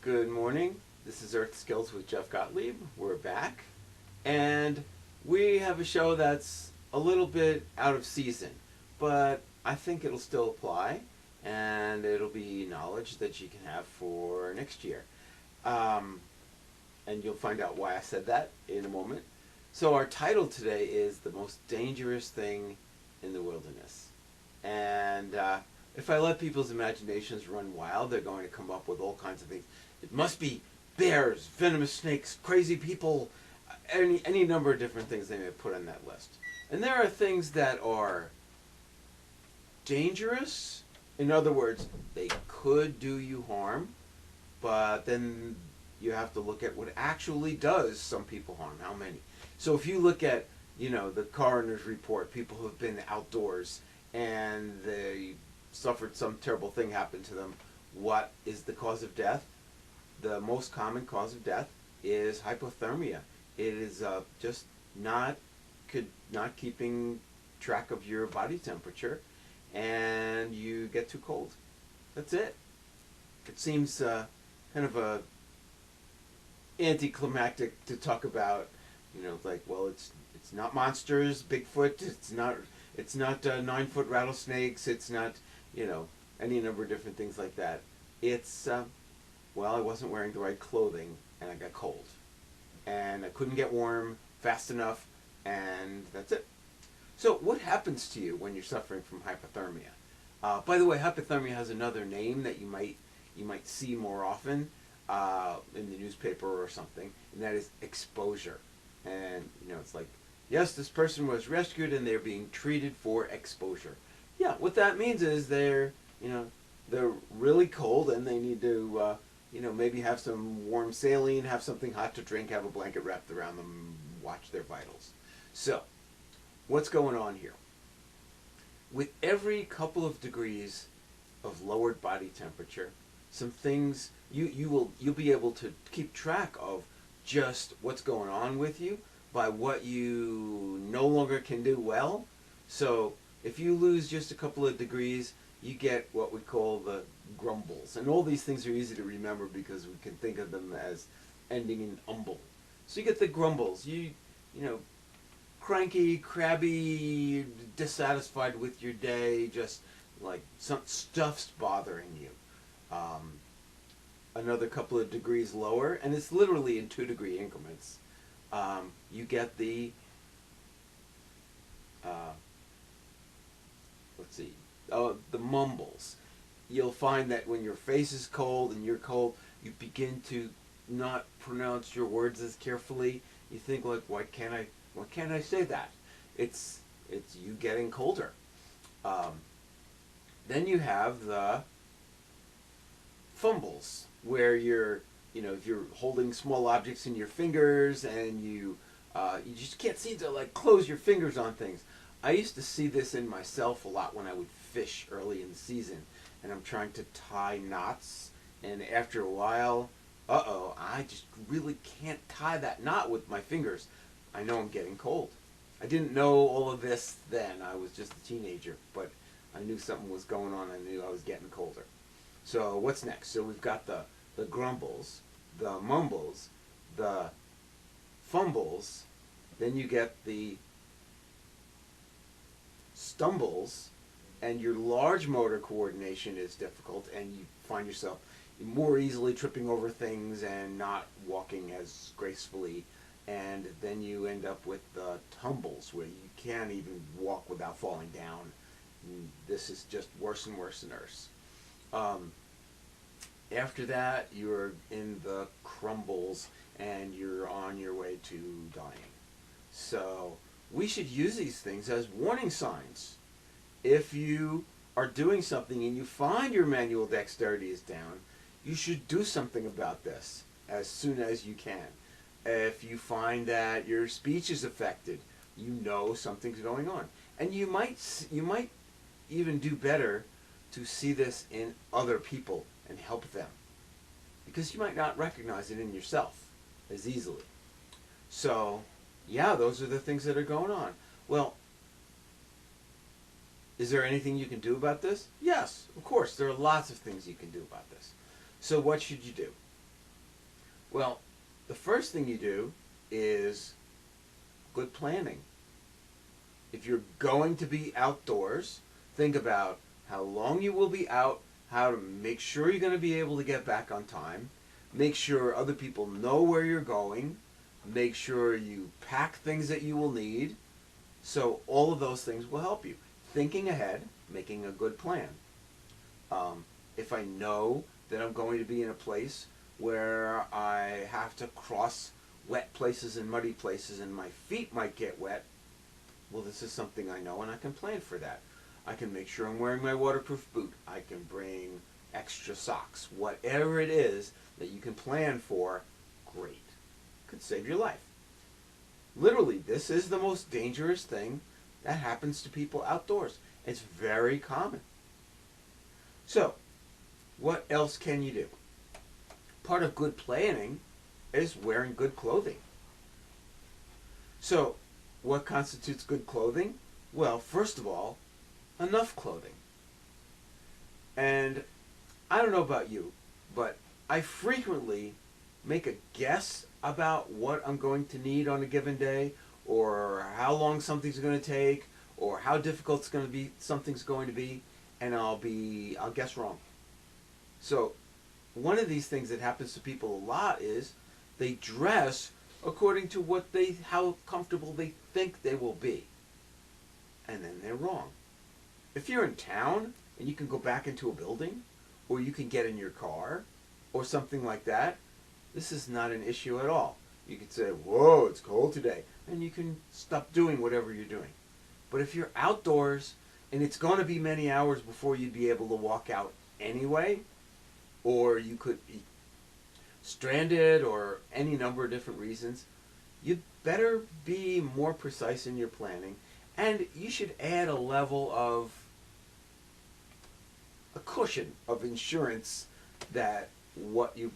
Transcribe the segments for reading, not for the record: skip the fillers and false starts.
Good morning. This is Earth Skills with Jeff Gottlieb. We're back. And we have a show that's a little bit out of season, but I think it'll still apply and it'll be knowledge that you can have for next year. Um, and you'll find out why I said that in a moment. So, our title today is The Most Dangerous Thing in the Wilderness. And if I let people's imaginations run wild, they're going to come up with all kinds of things. It must be bears, venomous snakes, crazy people, any number of different things they may put on that list. And there are things that are dangerous. In other words, they could do you harm, but then you have to look at what actually does some people harm, how many. So if you look at, the coroner's report, people who have been outdoors and they suffered some terrible thing happened to them, what is the cause of death? The most common cause of death is hypothermia. It is just not keeping track of your body temperature, and you get too cold. That's it. It seems kind of a anticlimactic to talk about. It's not monsters, Bigfoot. It's not 9-foot rattlesnakes. It's not any number of different things like that. It's I wasn't wearing the right clothing and I got cold. And I couldn't get warm fast enough, and that's it. So what happens to you when you're suffering from hypothermia? By the way, hypothermia has another name that you might see more often in the newspaper or something, and that is exposure. And it's like, yes, this person was rescued and they're being treated for exposure. Yeah, what that means is they're really cold and they need to maybe have some warm saline, have something hot to drink, have a blanket wrapped around them, watch their vitals. So, what's going on here? With every couple of degrees of lowered body temperature, some things you'll be able to keep track of just what's going on with you by what you no longer can do well. So, if you lose just a couple of degrees, you get what we call the grumbles. And all these things are easy to remember because we can think of them as ending in umble. So you get the grumbles. You cranky, crabby, dissatisfied with your day, just like some stuff's bothering you. Another couple of degrees lower, and it's literally in 2-degree increments. You get the the mumbles. You'll find that when your face is cold and you're cold, you begin to not pronounce your words as carefully. You think like, why can't I say that? It's you getting colder. Then you have the fumbles, where if you're holding small objects in your fingers and you just can't seem to close your fingers on things. I used to see this in myself a lot when I would fish early in the season, and I'm trying to tie knots, and after a while, I just really can't tie that knot with my fingers. I know I'm getting cold. I didn't know all of this then. I was just a teenager, but I knew something was going on. I knew I was getting colder. So what's next? So we've got the grumbles, the mumbles, the fumbles, then you get the stumbles, and your large motor coordination is difficult, and you find yourself more easily tripping over things and not walking as gracefully, and then you end up with the tumbles where you can't even walk without falling down. And this is just worse and worse and worse. After that, you're in the crumbles and you're on your way to dying. So we should use these things as warning signs. If you are doing something and you find your manual dexterity is down, you should do something about this as soon as you can. If you find that your speech is affected, something's going on. And you might even do better to see this in other people and help them, because you might not recognize it in yourself as easily. So, those are the things that are going on. Well, is there anything you can do about this? Yes, of course, there are lots of things you can do about this. So what should you do? Well, the first thing you do is good planning. If you're going to be outdoors, think about how long you will be out, how to make sure you're going to be able to get back on time, make sure other people know where you're going, make sure you pack things that you will need. So all of those things will help you. Thinking ahead, making a good plan. If I know that I'm going to be in a place where I have to cross wet places and muddy places and my feet might get wet, well, this is something I know and I can plan for that. I can make sure I'm wearing my waterproof boot. I can bring extra socks. Whatever it is that you can plan for, great. Could save your life. Literally, this is the most dangerous thing that happens to people outdoors. It's very common. So, what else can you do? Part of good planning is wearing good clothing. So, what constitutes good clothing? Well, first of all, enough clothing. And I don't know about you, but I frequently make a guess about what I'm going to need on a given day, or how long something's going to take, or how difficult it's going to be, something's going to be, and I'll guess wrong. So one of these things that happens to people a lot is they dress according to how comfortable they think they will be. And then they're wrong. If you're in town and you can go back into a building, or you can get in your car, or something like that, this is not an issue at all. You can say, whoa, it's cold today, and you can stop doing whatever you're doing. But if you're outdoors, and it's going to be many hours before you'd be able to walk out anyway, or you could be stranded, or any number of different reasons, you'd better be more precise in your planning, and you should add a level of a cushion of insurance that what you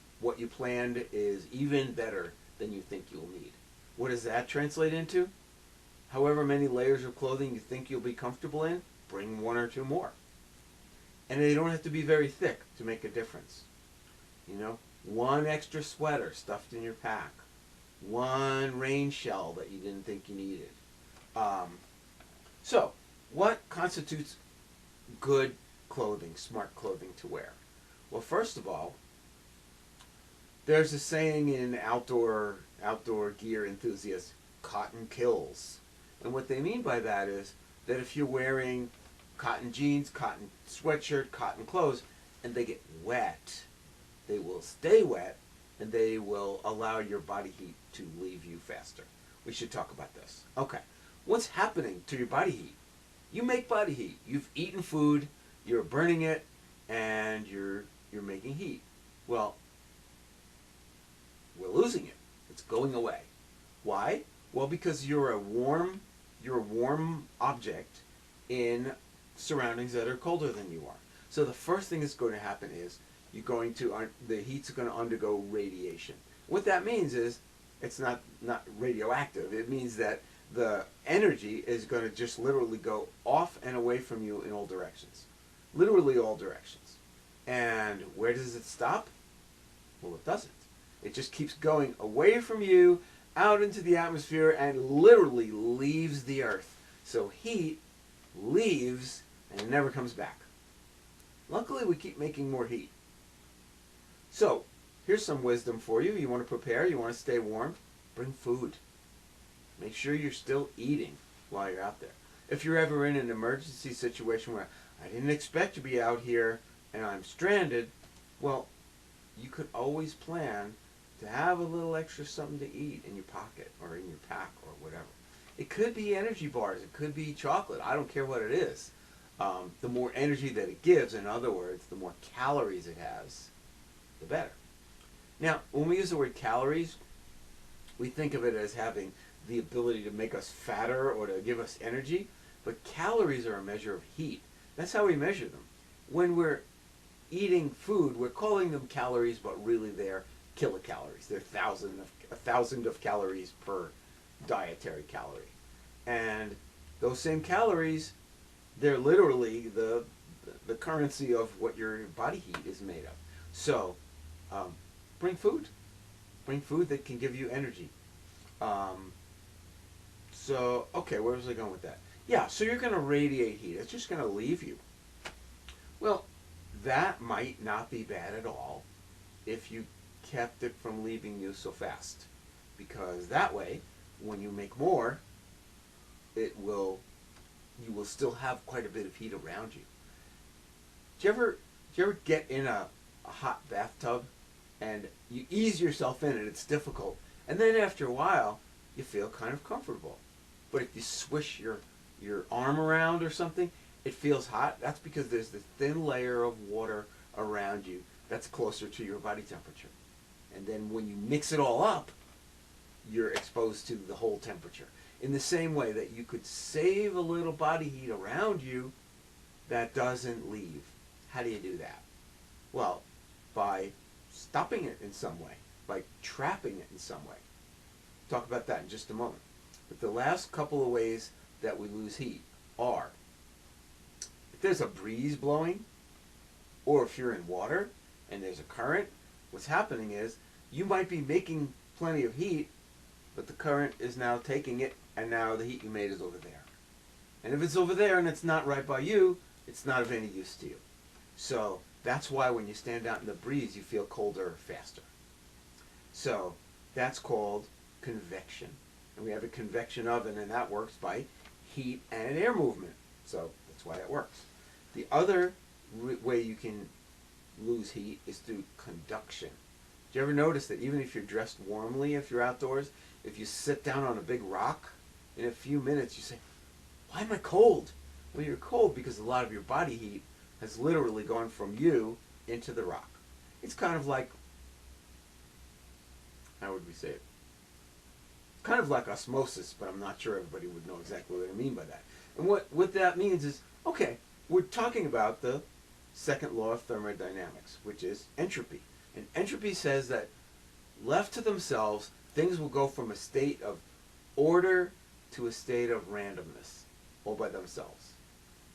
planned is even better than you think you'll need. What does that translate into? However many layers of clothing you think you'll be comfortable in, bring one or two more. And they don't have to be very thick to make a difference. You know, one extra sweater stuffed in your pack, one rain shell that you didn't think you needed. So, what constitutes good clothing, smart clothing to wear? Well, first of all, there's a saying in outdoor gear enthusiasts, cotton kills. And what they mean by that is that if you're wearing cotton jeans, cotton sweatshirt, cotton clothes, and they get wet, they will stay wet, and they will allow your body heat to leave you faster. We should talk about this. Okay, what's happening to your body heat? You make body heat. You've eaten food, you're burning it, and you're making heat. Well, we're losing it. It's going away. Why? Well, because you're a warm object in surroundings that are colder than you are. So the first thing that's going to happen is the heat's going to undergo radiation. What that means is it's not radioactive. It means that the energy is going to just literally go off and away from you in all directions. Literally all directions. And where does it stop? Well, it doesn't. It just keeps going away from you, out into the atmosphere, and literally leaves the earth. So heat leaves and it never comes back. Luckily, we keep making more heat. So, here's some wisdom for you. You want to prepare, you want to stay warm, bring food. Make sure you're still eating while you're out there. If you're ever in an emergency situation where I didn't expect to be out here and I'm stranded, well, you could always plan to have a little extra something to eat in your pocket or in your pack or whatever. It could be energy bars. It could be chocolate. I don't care what it is. The more energy that it gives, in other words, the more calories it has, the better. Now, when we use the word calories, we think of it as having the ability to make us fatter or to give us energy, but calories are a measure of heat. That's how we measure them. When we're eating food, we're calling them calories, but really they're kilocalories. They're 1,000 of calories per dietary calorie. And those same calories, they're literally the currency of what your body heat is made of. So, bring food. Bring food that can give you energy. Um, so, okay, where was I going with that? Yeah, so you're going to radiate heat. It's just going to leave you. Well, that might not be bad at all if you kept it from leaving you so fast. Because that way, when you make more, you will still have quite a bit of heat around you. Do you ever get in a hot bathtub and you ease yourself in and it's difficult, and then after a while you feel kind of comfortable. But if you swish your arm around or something, it feels hot. That's because there's this thin layer of water around you that's closer to your body temperature. And then when you mix it all up, you're exposed to the whole temperature. In the same way that you could save a little body heat around you that doesn't leave. How do you do that? Well, by stopping it in some way, by trapping it in some way. Talk about that in just a moment. But the last couple of ways that we lose heat are, if there's a breeze blowing, or if you're in water and there's a current, what's happening is you might be making plenty of heat, but the current is now taking it, and now the heat you made is over there. And if it's over there and it's not right by you, it's not of any use to you. So that's why when you stand out in the breeze, you feel colder faster. So that's called convection. And we have a convection oven, and that works by heat and air movement. So that's why it works. The other way you can lose heat is through conduction. Do you ever notice that even if you're dressed warmly, if you're outdoors, if you sit down on a big rock, in a few minutes you say, why am I cold? Well, you're cold because a lot of your body heat has literally gone from you into the rock. It's kind of like, how would we say it? Kind of like osmosis, but I'm not sure everybody would know exactly what I mean by that. And what that means is, okay, we're talking about the second law of thermodynamics, which is entropy. And entropy says that left to themselves, things will go from a state of order to a state of randomness, all by themselves.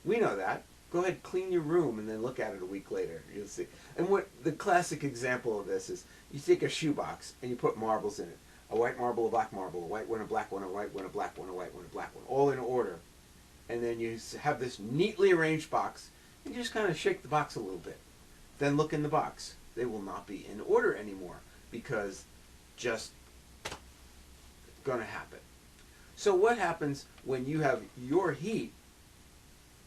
We know that. Go ahead, clean your room, and then look at it a week later. You'll see. And what the classic example of this is, you take a shoebox and you put marbles in it. A white marble, a black marble, a white one, a black one, a white one, a black one, a white one, a black one, all in order. And then you have this neatly arranged box, and you just kind of shake the box a little bit. Then look in the box. They will not be in order anymore, because just going to happen. So what happens when you have your heat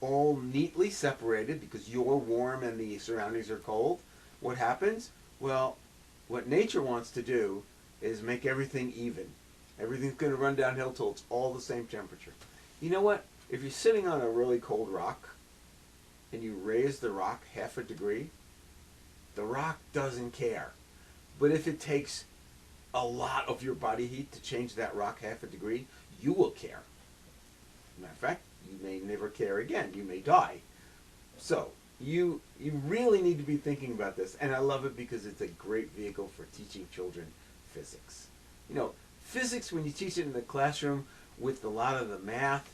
all neatly separated because you're warm and the surroundings are cold? What happens? Well, what nature wants to do is make everything even. Everything's going to run downhill till it's all the same temperature. You know what? If you're sitting on a really cold rock and you raise the rock half a degree, the rock doesn't care. But if it takes a lot of your body heat to change that rock half a degree, you will care. Matter of fact, you may never care again. You may die. So you really need to be thinking about this. And I love it because it's a great vehicle for teaching children physics. You know, physics, when you teach it in the classroom with a lot of the math,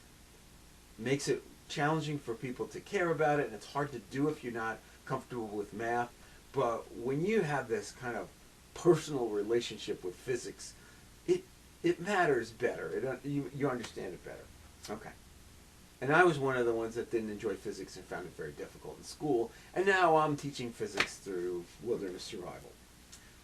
makes it challenging for people to care about it, and it's hard to do if you're not comfortable with math. But when you have this kind of personal relationship with physics, it matters better. You understand it better. Okay. And I was one of the ones that didn't enjoy physics and found it very difficult in school. And now I'm teaching physics through wilderness survival.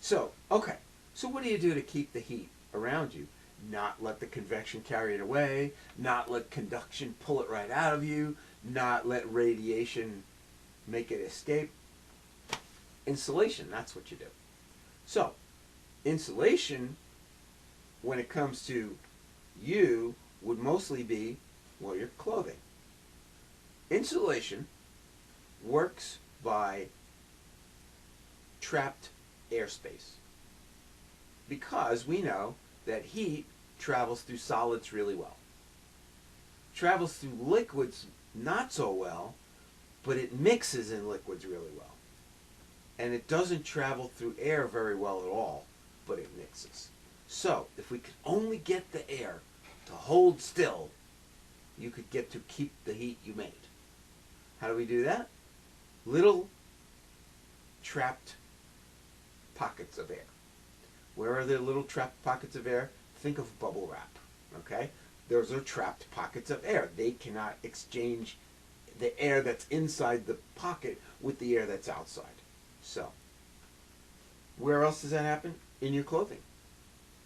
So, okay. So what do you do to keep the heat around you? Not let the convection carry it away, not let conduction pull it right out of you, not let radiation make it escape. Insulation, that's what you do. So, insulation, when it comes to you, would mostly be, well, your clothing. Insulation works by trapped airspace, because we know that heat travels through solids really well. Travels through liquids not so well, but it mixes in liquids really well. And it doesn't travel through air very well at all, but it mixes. So, if we could only get the air to hold still, you could get to keep the heat you made. How do we do that? Little trapped pockets of air. Where are there little trapped pockets of air? Think of bubble wrap, okay? Those are trapped pockets of air. They cannot exchange the air that's inside the pocket with the air that's outside. So, where else does that happen? In your clothing.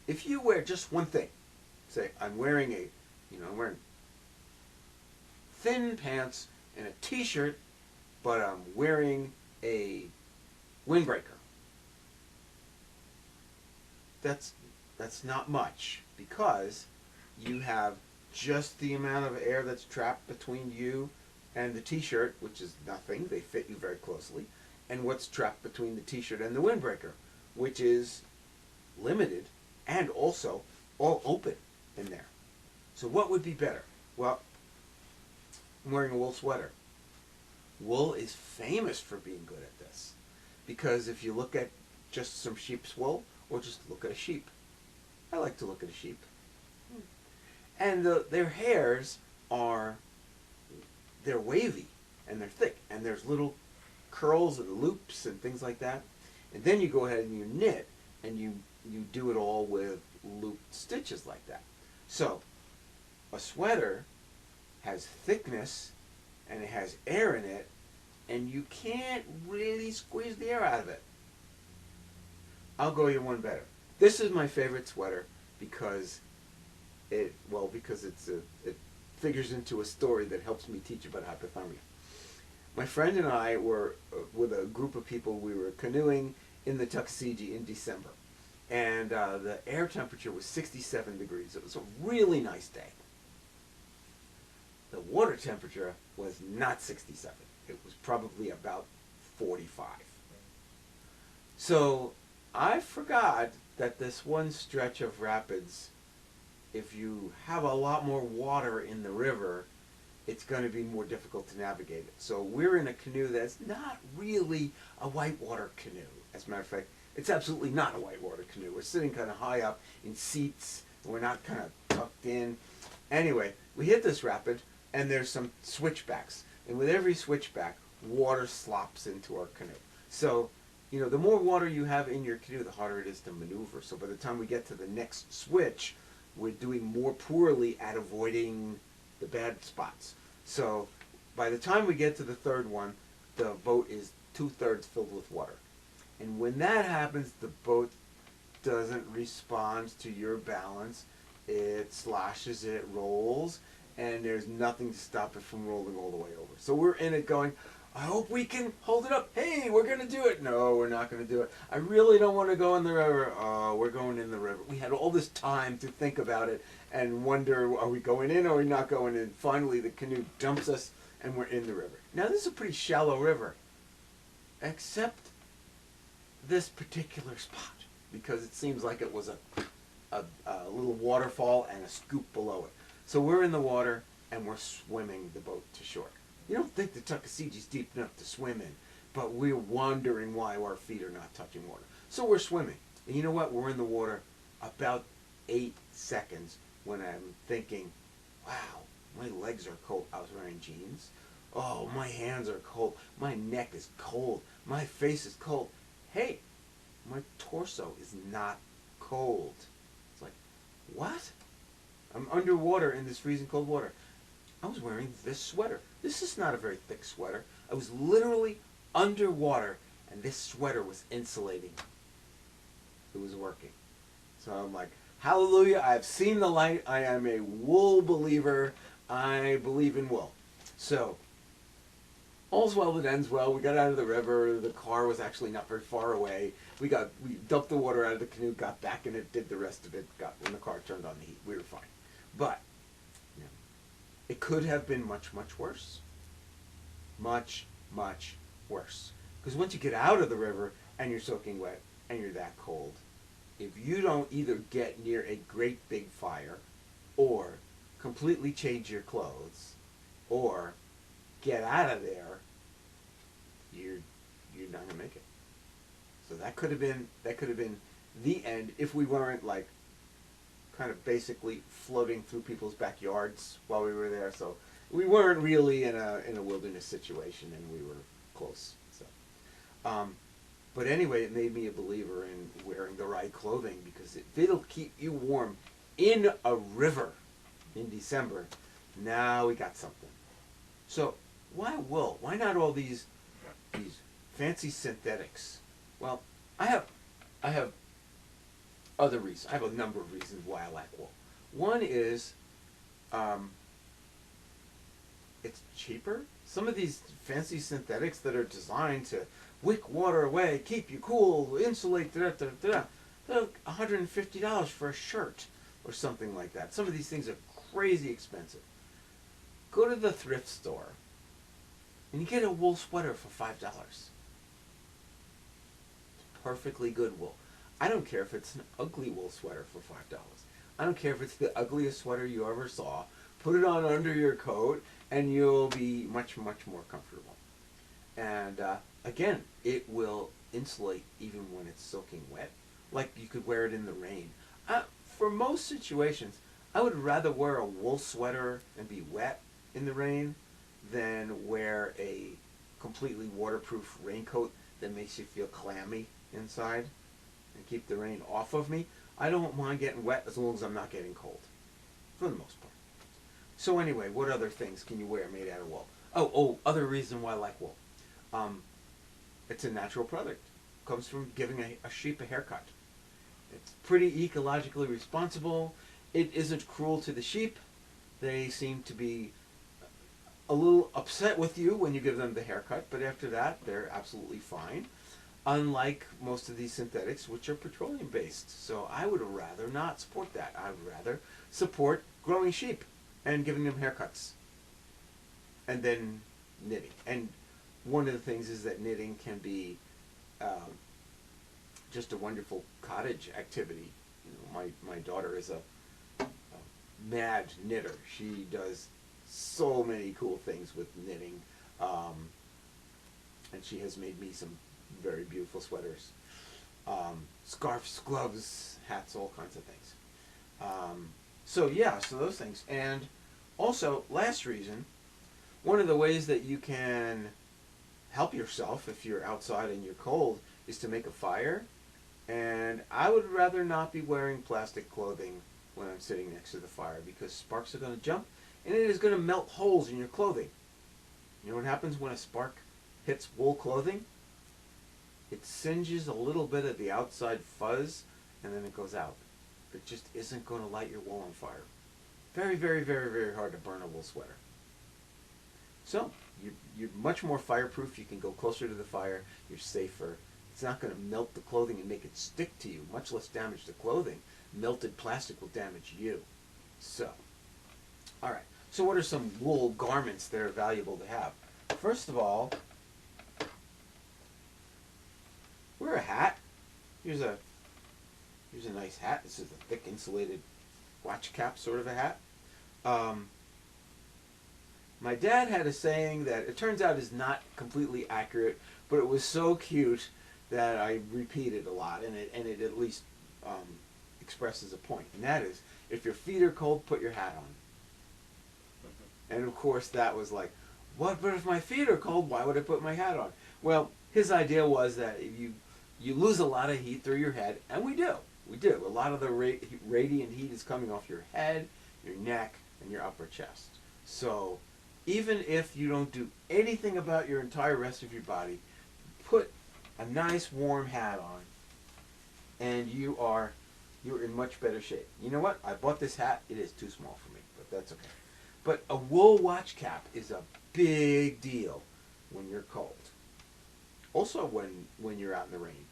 If you wear just one thing, say I'm wearing I'm wearing thin pants and a t-shirt, but I'm wearing a windbreaker. That's not much, because you have just the amount of air that's trapped between you and the t-shirt, which is nothing. They fit you very closely. And what's trapped between the t-shirt and the windbreaker, which is limited and also all open in there. So what would be better? Well, I'm wearing a wool sweater. Wool is famous for being good at this, because if you look at just some sheep's wool, or just look at a sheep. I like to look at a sheep. And their hairs they're wavy and they're thick, and there's little curls and loops and things like that. And then you go ahead and you knit, and you do it all with looped stitches like that. So a sweater has thickness and it has air in it, and you can't really squeeze the air out of it. I'll go you one better. This is my favorite sweater because it figures into a story that helps me teach about hypothermia. My friend and I were with a group of people. We were canoeing in the Tuckasegee in December, and the air temperature was 67 degrees. It was a really nice day. The water temperature was not 67. It was probably about 45. So I forgot that this one stretch of rapids, if you have a lot more water in the river, it's going to be more difficult to navigate it. So we're in a canoe that's not really a whitewater canoe. As a matter of fact, it's absolutely not a whitewater canoe. We're sitting kind of high up in seats, and we're not kind of tucked in. Anyway, we hit this rapid, and there's some switchbacks. And with every switchback, water slops into our canoe. So, the more water you have in your canoe, the harder it is to maneuver. So by the time we get to the next switch, we're doing more poorly at avoiding the bad spots. So by the time we get to the third one, the boat is 2/3 filled with water. And when that happens, the boat doesn't respond to your balance. It sloshes, it rolls, and there's nothing to stop it from rolling all the way over. So we're in it going, I hope we can hold it up. Hey, we're going to do it. No, we're not going to do it. I really don't want to go in the river. Oh, we're going in the river. We had all this time to think about it and wonder, are we going in or are we not going in? Finally, the canoe dumps us and we're in the river. Now, this is a pretty shallow river, except this particular spot, because it seems like it was a little waterfall and a scoop below it. So we're in the water and we're swimming the boat to shore. You don't think the Tuckasegee's deep enough to swim in, but we're wondering why our feet are not touching water. So we're swimming. And you know what? We're in the water about 8 seconds when I'm thinking, wow, my legs are cold. I was wearing jeans. Oh, my hands are cold. My neck is cold. My face is cold. Hey, my torso is not cold. It's like, what? I'm underwater in this freezing cold water. I was wearing this sweater. This is not a very thick sweater. I was literally underwater, and this sweater was insulating. It was working. So I'm like, hallelujah, I've seen the light. I am a wool believer. I believe in wool. So, all's well that ends well. We got out of the river. The car was actually not very far away. We dumped the water out of the canoe, got back in it, did the rest of it, when the car turned on the heat. We were fine. But it could have been much, much worse. Much, much worse. Because once you get out of the river and you're soaking wet and you're that cold, if you don't either get near a great big fire or completely change your clothes or get out of there, you're not gonna make it. So that could have been the end if we weren't like kind of basically floating through people's backyards while we were there. So we weren't really in a wilderness situation, and we were close. So, but anyway, it made me a believer in wearing the right buy clothing because if it'll keep you warm in a river in December, now we got something. So why wool? Why not all these fancy synthetics? Well, I have other reasons. I have a number of reasons why I like wool. One is it's cheaper. Some of these fancy synthetics that are designed to wick water away, keep you cool, insulate, they're $150 for a shirt or something like that. Some of these things are crazy expensive. Go to the thrift store and you get a wool sweater for $5. It's perfectly good wool. I don't care if it's an ugly wool sweater for $5. I don't care if it's the ugliest sweater you ever saw. Put it on under your coat and you'll be much, much more comfortable. And again, it will insulate even when it's soaking wet. Like you could wear it in the rain. For most situations, I would rather wear a wool sweater and be wet in the rain than wear a completely waterproof raincoat that makes you feel clammy inside and keep the rain off of me. I don't mind getting wet as long as I'm not getting cold, for the most part. So anyway, what other things can you wear made out of wool? Other reason why I like wool. It's a natural product. It comes from giving a sheep a haircut. It's pretty ecologically responsible. It isn't cruel to the sheep. They seem to be a little upset with you when you give them the haircut, but after that, they're absolutely fine. Unlike most of these synthetics, which are petroleum based. So I would rather not support that. I would rather support growing sheep and giving them haircuts. And then knitting. And one of the things is that knitting can be just a wonderful cottage activity. You know, my daughter is a mad knitter. She does so many cool things with knitting, and she has made me some very beautiful sweaters, scarves, gloves, hats, all kinds of things. So those things. And also, last reason, one of the ways that you can help yourself if you're outside and you're cold is to make a fire. And I would rather not be wearing plastic clothing when I'm sitting next to the fire because sparks are going to jump and it is going to melt holes in your clothing. You know what happens when a spark hits wool clothing? It singes a little bit of the outside fuzz and then it goes out. It just isn't going to light your wool on fire. Very, very, very, very hard to burn a wool sweater. So, you're much more fireproof. You can go closer to the fire. You're safer. It's not going to melt the clothing and make it stick to you, much less damage the clothing. Melted plastic will damage you. So, all right. So what are some wool garments that are valuable to have? First of all, wear a hat. Here's a nice hat. This is a thick insulated watch cap sort of a hat. My dad had a saying that it turns out is not completely accurate, but it was so cute that I repeat it a lot, and it at least expresses a point. And that is, if your feet are cold, put your hat on. And of course that was like, what, but if my feet are cold, why would I put my hat on? Well, his idea was that if you lose a lot of heat through your head, and we do. A lot of the radiant heat is coming off your head, your neck, and your upper chest. So even if you don't do anything about your entire rest of your body, put a nice warm hat on, and you're in much better shape. You know what? I bought this hat. It is too small for me, but that's okay. But a wool watch cap is a big deal when you're cold. Also when you're out in the rain.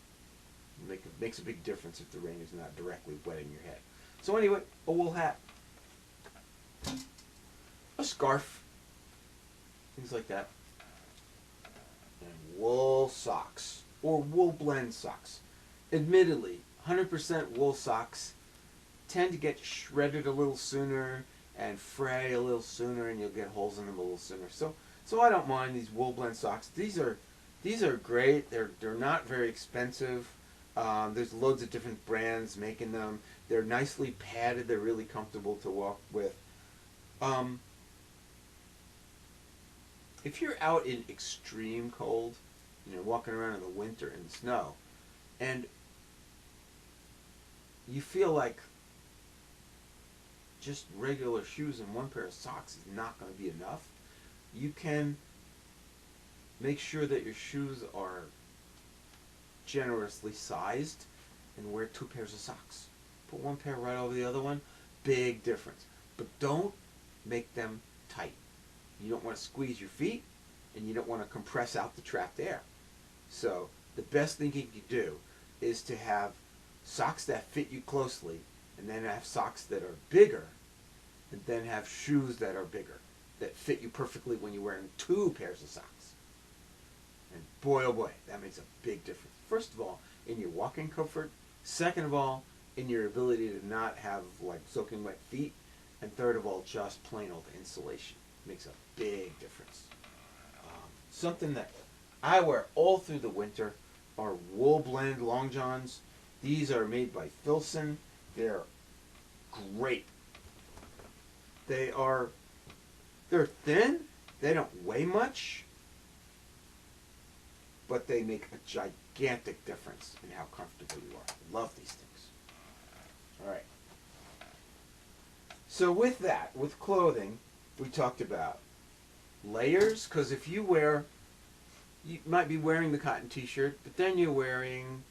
It makes a big difference if the rain is not directly wetting your head. So anyway, a wool hat. A scarf. Things like that. And wool socks. Or wool blend socks. Admittedly, 100% wool socks tend to get shredded a little sooner and fray a little sooner, and you'll get holes in them a little sooner. So I don't mind these wool blend socks. These are great. They're not very expensive. There's loads of different brands making them. They're nicely padded. They're really comfortable to walk with. If you're out in extreme cold, walking around in the winter in the snow, and you feel like just regular shoes and one pair of socks is not going to be enough, you can make sure that your shoes are generously sized and wear 2 pairs of socks. Put one pair right over the other one, big difference. But don't make them tight. You don't want to squeeze your feet and you don't want to compress out the trapped air. So the best thing you can do is to have socks that fit you closely, and then have socks that are bigger, and then have shoes that are bigger, that fit you perfectly when you're wearing 2 pairs of socks. And boy, oh boy, that makes a big difference. First of all, in your walking comfort. Second of all, in your ability to not have like soaking wet feet. And third of all, just plain old insulation. Makes a big difference. Something that I wear all through the winter are wool blend long johns. These are made by Filson. They're great. They're thin. They don't weigh much. But they make a gigantic difference in how comfortable you are. I love these things. All right. So with that, with clothing, we talked about layers, because if you might be wearing the cotton t-shirt, but then you're wearing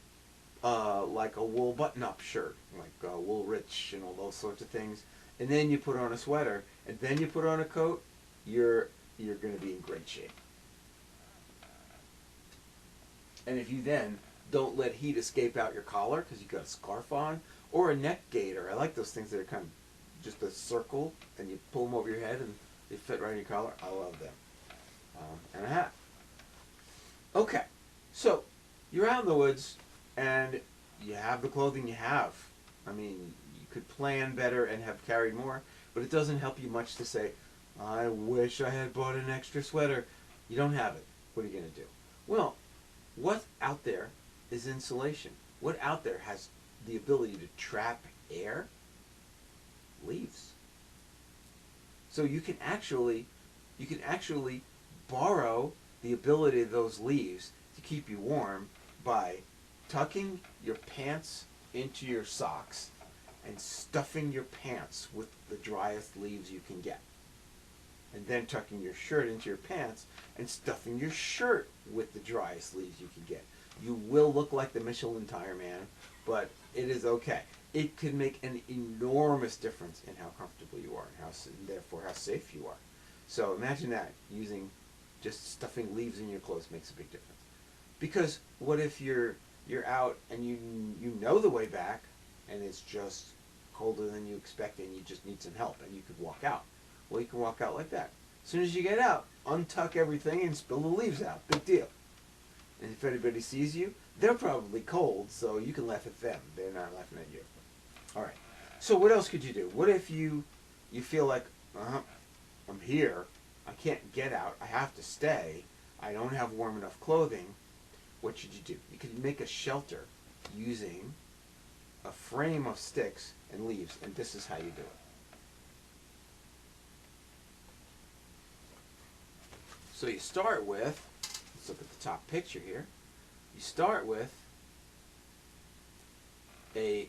like a wool button-up shirt, like wool rich and all those sorts of things, and then you put on a sweater, and then you put on a coat, you're going to be in great shape. And if you then don't let heat escape out your collar because you've got a scarf on, or a neck gaiter, I like those things that are kind of just a circle, and you pull them over your head and they fit right in your collar. I love them. And a hat. Okay, so you're out in the woods and you have the clothing you have. I mean, you could plan better and have carried more, but it doesn't help you much to say, I wish I had bought an extra sweater. You don't have it. What are you going to do? Well, what out there is insulation? What out there has the ability to trap air? Leaves. So you can actually borrow the ability of those leaves to keep you warm by tucking your pants into your socks and stuffing your pants with the driest leaves you can get. And then tucking your shirt into your pants and stuffing your shirt with the driest leaves you can get. You will look like the Michelin tire man, but it is okay. It can make an enormous difference in how comfortable you are and therefore how safe you are. So imagine that, using just stuffing leaves in your clothes makes a big difference. Because what if you're out and you know the way back and it's just colder than you expected and you just need some help and you could walk out? Well, you can walk out like that. As soon as you get out, untuck everything and spill the leaves out. Big deal. And if anybody sees you, they're probably cold, so you can laugh at them. They're not laughing at you. All right. So what else could you do? What if you feel like, I'm here, I can't get out, I have to stay, I don't have warm enough clothing? What should you do? You could make a shelter using a frame of sticks and leaves, and this is how you do it. So you start with, let's look at the top picture here. You start with a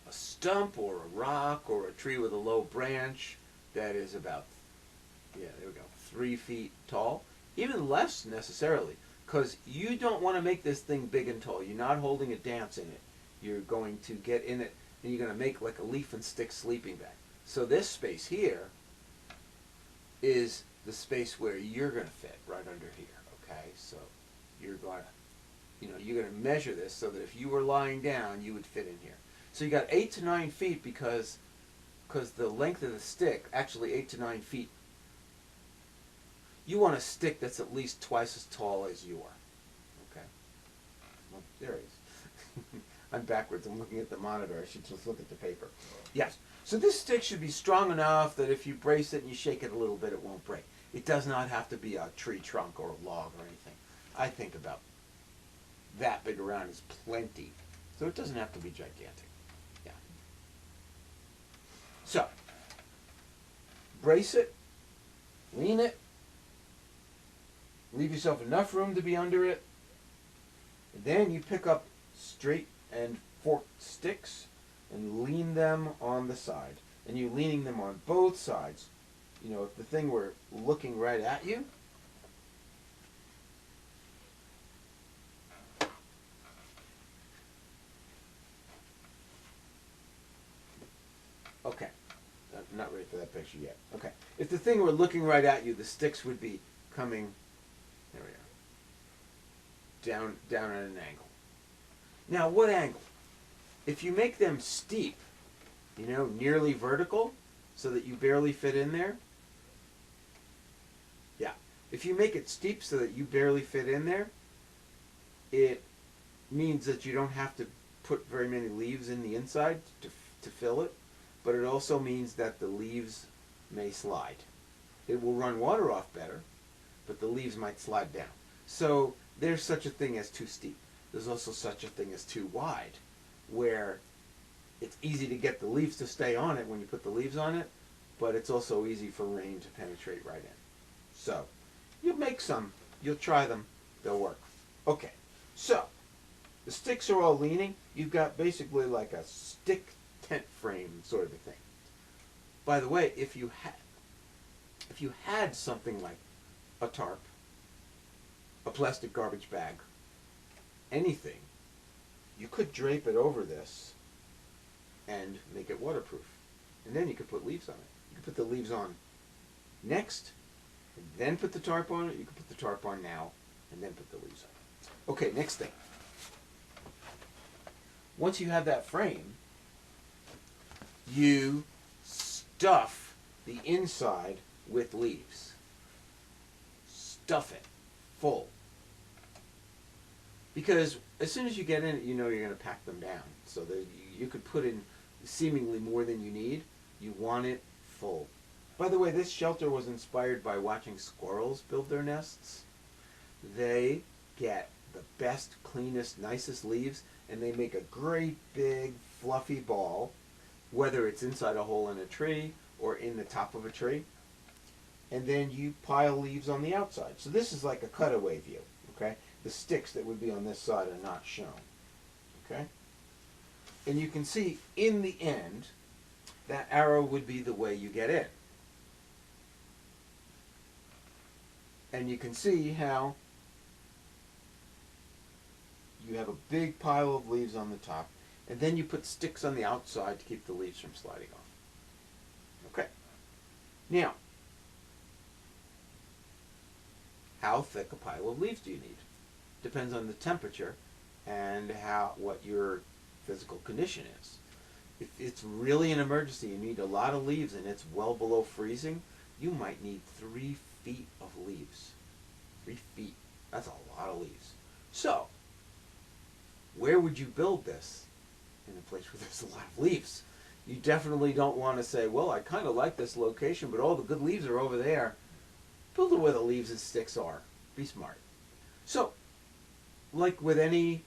stump or a rock or a tree with a low branch that is about, 3 feet tall. Even less necessarily, because you don't want to make this thing big and tall. You're not holding a dance in it. You're going to get in it and you're going to make like a leaf and stick sleeping bag. So this space here is the space where you're going to fit right under here, okay? So you're going to measure this so that if you were lying down, you would fit in here. So you got 8 to 9 feet because the length of the stick, actually 8 to 9 feet, you want a stick that's at least twice as tall as you are, okay? Well, there it is. I'm backwards. I'm looking at the monitor. I should just look at the paper. Yes. So this stick should be strong enough that if you brace it and you shake it a little bit, it won't break. It does not have to be a tree trunk or a log or anything. I think about that big around is plenty. So it doesn't have to be gigantic. Yeah. So, brace it, lean it, leave yourself enough room to be under it, and then you pick up straight and forked sticks and lean them on the side. And you leaning them on both sides. You know, if the thing were looking right at you, okay, I'm not ready for that picture yet. Okay, if the thing were looking right at you, the sticks would be coming, there we are, down at an angle. Now, what angle? If you make them steep, you know, nearly vertical, so that you barely fit in there, yeah. If you make it steep so that you barely fit in there, it means that you don't have to put very many leaves in the inside to fill it, but it also means that the leaves may slide. It will run water off better, but the leaves might slide down. So there's such a thing as too steep. There's also such a thing as too wide, where it's easy to get the leaves to stay on it when you put the leaves on it, but it's also easy for rain to penetrate right in. So you'll make some, you'll try them, they'll work. Okay, so the sticks are all leaning. You've got basically like a stick tent frame sort of a thing. By the way, if you had something like a tarp, a plastic garbage bag, anything, you could drape it over this and make it waterproof. And then you could put leaves on it. You could put the leaves on next, and then put the tarp on it. You could put the tarp on now, and then put the leaves on it. Okay, next thing. Once you have that frame, you stuff the inside with leaves. Stuff it full. Because as soon as you get in it, you know you're going to pack them down. So that you could put in seemingly more than you need. You want it full. By the way, this shelter was inspired by watching squirrels build their nests. They get the best, cleanest, nicest leaves, and they make a great big fluffy ball, whether it's inside a hole in a tree or in the top of a tree. And then you pile leaves on the outside. So this is like a cutaway view, okay? The sticks that would be on this side are not shown, okay? And you can see in the end, that arrow would be the way you get in. And you can see how you have a big pile of leaves on the top, and then you put sticks on the outside to keep the leaves from sliding off. Okay. Now, how thick a pile of leaves do you need? Depends on the temperature and what your physical condition is. If it's really an emergency, you need a lot of leaves and it's well below freezing, you might need 3 feet of leaves. 3 feet. That's a lot of leaves. So, where would you build this? In a place where there's a lot of leaves. You definitely don't want to say, well, I kind of like this location, but all the good leaves are over there. Build it where the leaves and sticks are. Be smart. So, like with any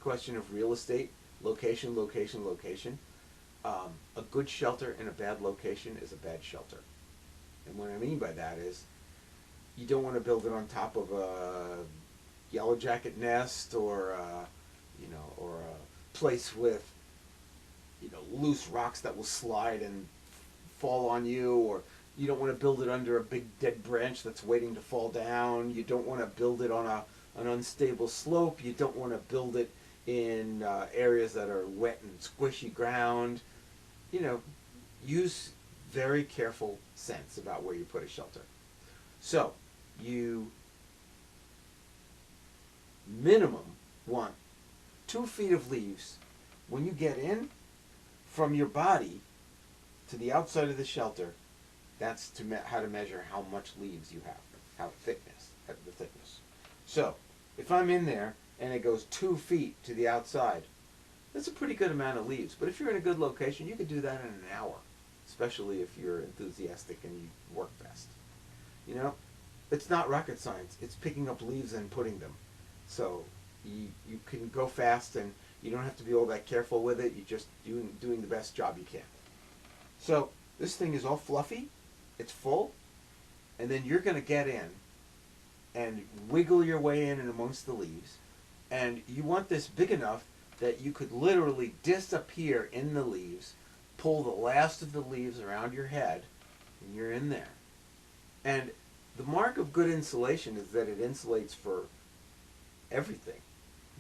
question of real estate, location, location, location, a good shelter in a bad location is a bad shelter. And what I mean by that is, you don't want to build it on top of a yellow jacket nest or or a place with loose rocks that will slide and fall on you, or you don't want to build it under a big dead branch that's waiting to fall down. You don't want to build it on an unstable slope. You don't want to build it in areas that are wet and squishy ground. Use very careful sense about where you put a shelter. So, you minimum want 2 feet of leaves when you get in from your body to the outside of the shelter. That's how to measure how much leaves you have, the thickness. So, if I'm in there and it goes 2 feet to the outside, that's a pretty good amount of leaves. But if you're in a good location, you could do that in an hour, especially if you're enthusiastic and you work fast. It's not rocket science. It's picking up leaves and putting them. So you can go fast, and you don't have to be all that careful with it. You're just doing the best job you can. So this thing is all fluffy. It's full. And then you're going to get in and wiggle your way in and amongst the leaves. And you want this big enough that you could literally disappear in the leaves, pull the last of the leaves around your head, and you're in there. And the mark of good insulation is that it insulates for everything,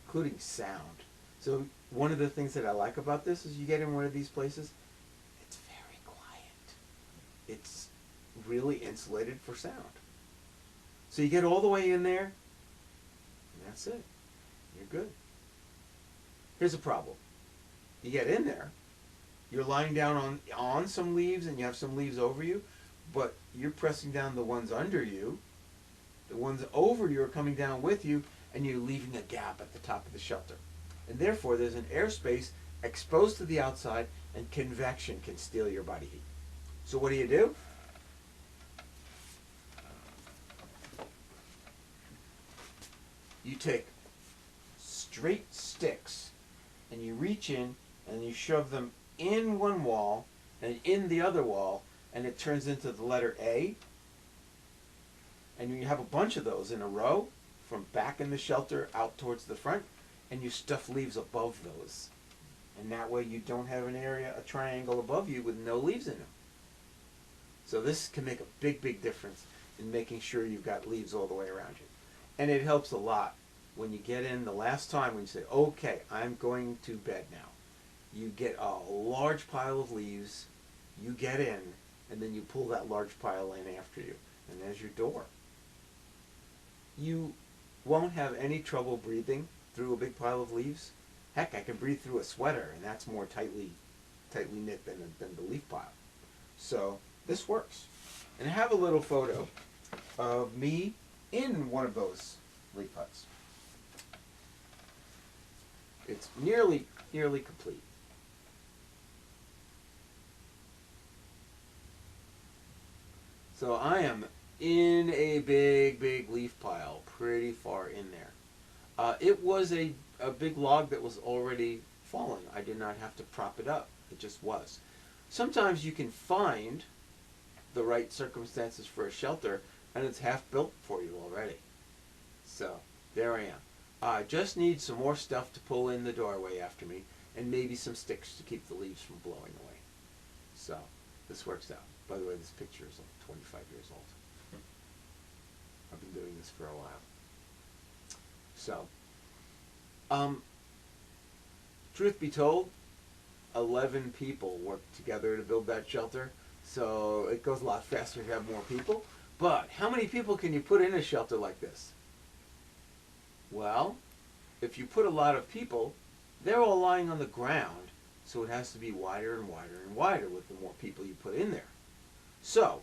including sound. So one of the things that I like about this is you get in one of these places, it's very quiet. It's really insulated for sound. So you get all the way in there, and that's it. You're good. Here's a problem. You get in there, you're lying down on some leaves, and you have some leaves over you, but you're pressing down the ones under you. The ones over you are coming down with you, and you're leaving a gap at the top of the shelter. And therefore, there's an airspace exposed to the outside, and convection can steal your body heat. So what do? You take straight sticks, and you reach in, and you shove them in one wall, and in the other wall, and it turns into the letter A. And you have a bunch of those in a row, from back in the shelter out towards the front, and you stuff leaves above those. And that way you don't have an area, a triangle above you with no leaves in them. So this can make a big, big difference in making sure you've got leaves all the way around you. And it helps a lot when you get in the last time when you say, okay, I'm going to bed now. You get a large pile of leaves, you get in, and then you pull that large pile in after you. And there's your door. You won't have any trouble breathing through a big pile of leaves. Heck, I can breathe through a sweater, and that's more tightly knit than the leaf pile. So this works. And I have a little photo of me in one of those leaf huts. It's nearly complete. So I am in a big, big leaf pile, pretty far in there. It was a big log that was already fallen. I did not have to prop it up. It just was. Sometimes you can find the right circumstances for a shelter, and it's half built for you already. So there I am. I just need some more stuff to pull in the doorway after me, and maybe some sticks to keep the leaves from blowing away. So this works out. By the way, this picture is like 25 years old. I've been doing this for a while. So, truth be told, 11 people worked together to build that shelter, so it goes a lot faster to have more people. But how many people can you put in a shelter like this? Well, if you put a lot of people, they're all lying on the ground, so it has to be wider and wider and wider with the more people you put in there. So,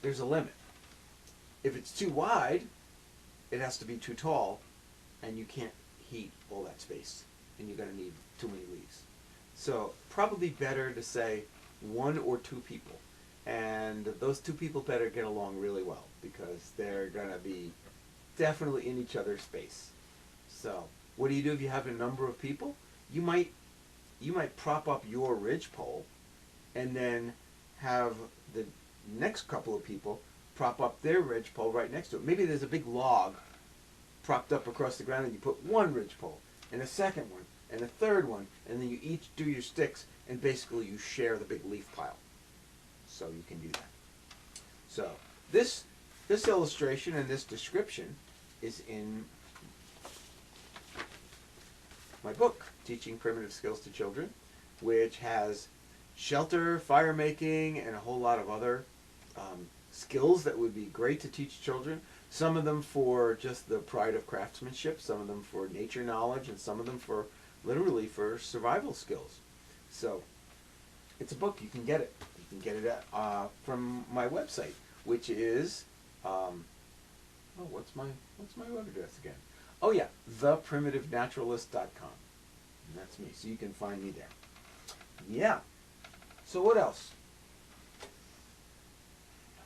there's a limit. If it's too wide, it has to be too tall, and you can't heat all that space, and you're going to need too many leaves. So, probably better to say 1 or 2 people. And those 2 people better get along really well, because they're going to be definitely in each other's space. So, what do you do if you have a number of people? You might prop up your ridgepole, and then have the next couple of people prop up their ridgepole right next to it. Maybe there's a big log propped up across the ground, and you put one ridgepole, and a second one, and a third one, and then you each do your sticks, and basically you share the big leaf pile. So you can do that. So this illustration and this description is in my book, Teaching Primitive Skills to Children, which has shelter, fire making, and a whole lot of other skills that would be great to teach children. Some of them for just the pride of craftsmanship, some of them for nature knowledge, and some of them for literally for survival skills. So it's a book. You can get it. You can get it from my website, which is what's my web address again? Oh yeah, theprimitivenaturalist.com. And that's me. So you can find me there. Yeah. So what else?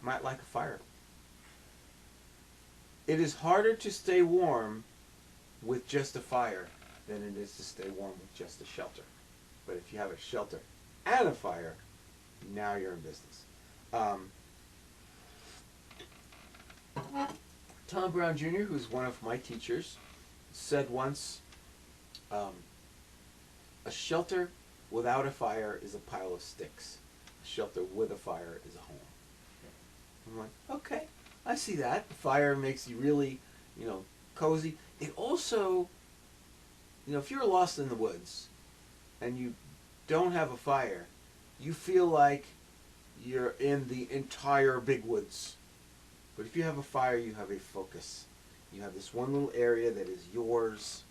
I might like a fire. It is harder to stay warm with just a fire than it is to stay warm with just a shelter. But if you have a shelter and a fire, now you're in business. Tom Brown Jr., who's one of my teachers, said once, um, a shelter without a fire is a pile of sticks. A shelter with a fire is a home. I'm like, okay, I see that. The fire makes you really, cozy. It also, if you're lost in the woods and you don't have a fire, you feel like you're in the entire big woods. But if you have a fire, you have a focus. You have this one little area that is yours.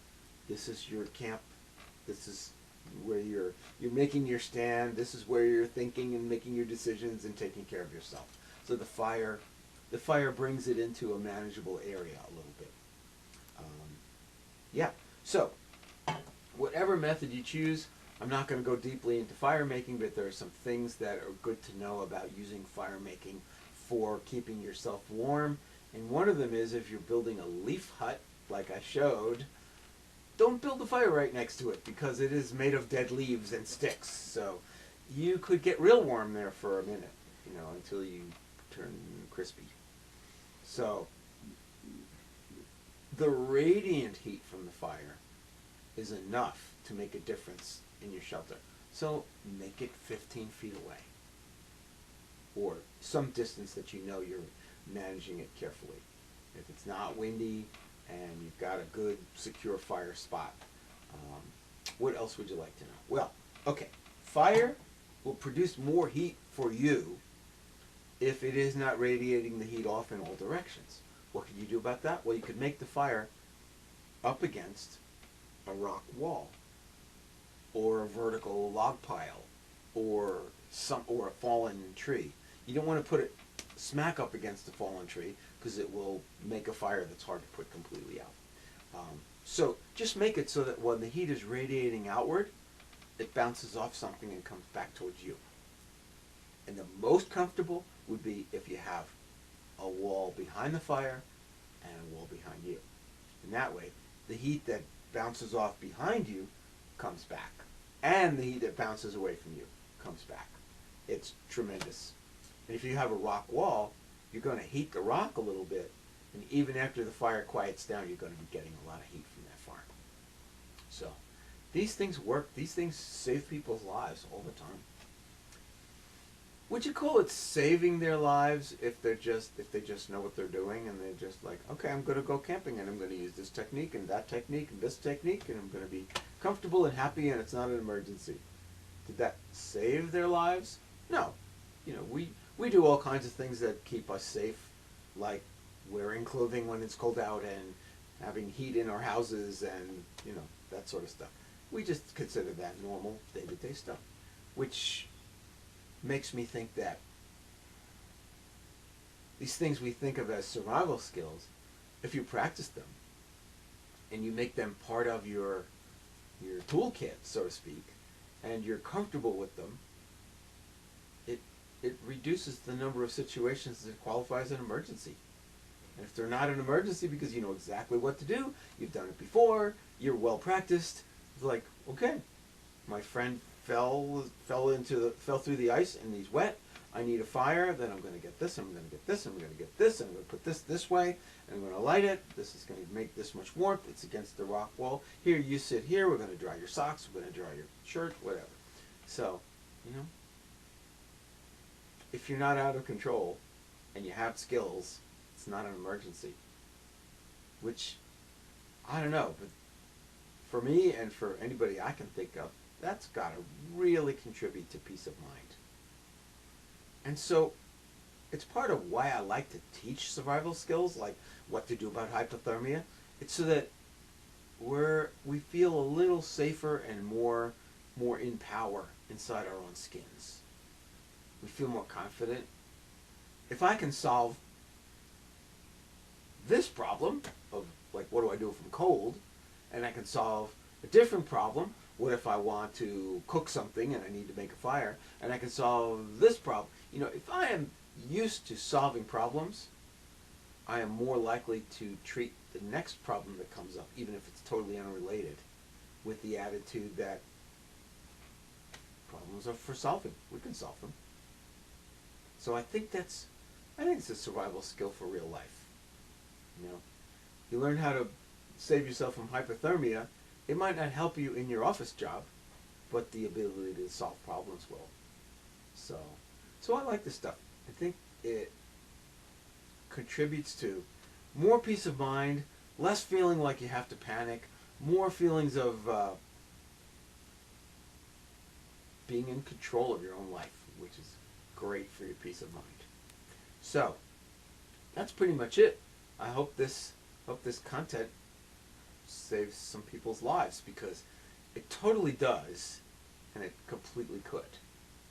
This is your camp. This is where you're making your stand. This is where you're thinking and making your decisions and taking care of yourself. So the fire brings it into a manageable area a little bit. Yeah. So whatever method you choose, I'm not going to go deeply into fire making, but there are some things that are good to know about using fire making for keeping yourself warm. And one of them is, if you're building a leaf hut, like I showed, don't build the fire right next to it, because it is made of dead leaves and sticks. So you could get real warm there for a minute, until you turn crispy. So the radiant heat from the fire is enough to make a difference in your shelter. So make it 15 feet away, or some distance that you're managing it carefully. If it's not windy and you've got a good secure fire spot. What else would you like to know? Well, okay, fire will produce more heat for you if it is not radiating the heat off in all directions. What could you do about that? Well, you could make the fire up against a rock wall, or a vertical log pile, or a fallen tree. You don't want to put it smack up against a fallen tree, because it will make a fire that's hard to put completely out. So just make it so that when the heat is radiating outward, it bounces off something and comes back towards you. And the most comfortable would be if you have a wall behind the fire and a wall behind you. And that way, the heat that bounces off behind you comes back, and the heat that bounces away from you comes back. It's tremendous. And if you have a rock wall, you're going to heat the rock a little bit, and even after the fire quiets down, you're going to be getting a lot of heat from that fire. So these things work. These things save people's lives all the time. Would you call it saving their lives if they just know what they're doing, and they're just like, okay, I'm going to go camping and I'm going to use this technique and that technique and this technique, and I'm going to be comfortable and happy, and it's not an emergency? Did that save their lives? No. We do all kinds of things that keep us safe, like wearing clothing when it's cold out and having heat in our houses and, that sort of stuff. We just consider that normal day-to-day stuff, which makes me think that these things we think of as survival skills, if you practice them and you make them part of your toolkit, so to speak, and you're comfortable with them, it reduces the number of situations that qualify as an emergency. And if they're not an emergency because you know exactly what to do, you've done it before, you're well practiced, it's like, okay, my friend fell through the ice and he's wet, I need a fire, then I'm going to get this, I'm going to get this, I'm going to get this, I'm going to put this way, and I'm going to light it, this is going to make this much warmth, it's against the rock wall, here you sit here, we're going to dry your socks, we're going to dry your shirt, whatever. So, if you're not out of control and you have skills, it's not an emergency. Which, I don't know, but for me and for anybody I can think of, that's got to really contribute to peace of mind. And so, it's part of why I like to teach survival skills, like what to do about hypothermia. It's so that we feel a little safer and more in power inside our own skins. We feel more confident. If I can solve this problem of, like, what do I do if I'm cold, and I can solve a different problem, what if I want to cook something and I need to make a fire, and I can solve this problem. If I am used to solving problems, I am more likely to treat the next problem that comes up, even if it's totally unrelated, with the attitude that problems are for solving. We can solve them. So I think it's a survival skill for real life. You know, you learn how to save yourself from hypothermia. It might not help you in your office job, but the ability to solve problems will. So, so I like this stuff. I think it contributes to more peace of mind, less feeling like you have to panic, more feelings of being in control of your own life, which is great for your peace of mind. So, that's pretty much it. I hope this content saves some people's lives, because it totally does, and it completely could.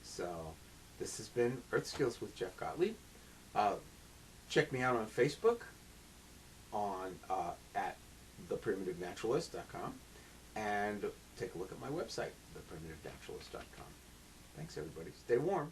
So, this has been Earth Skills with Jeff Gottlieb. Check me out on Facebook on at theprimitivanaturalist.com, and take a look at my website, theprimitivenaturalist.com. Thanks, everybody. Stay warm.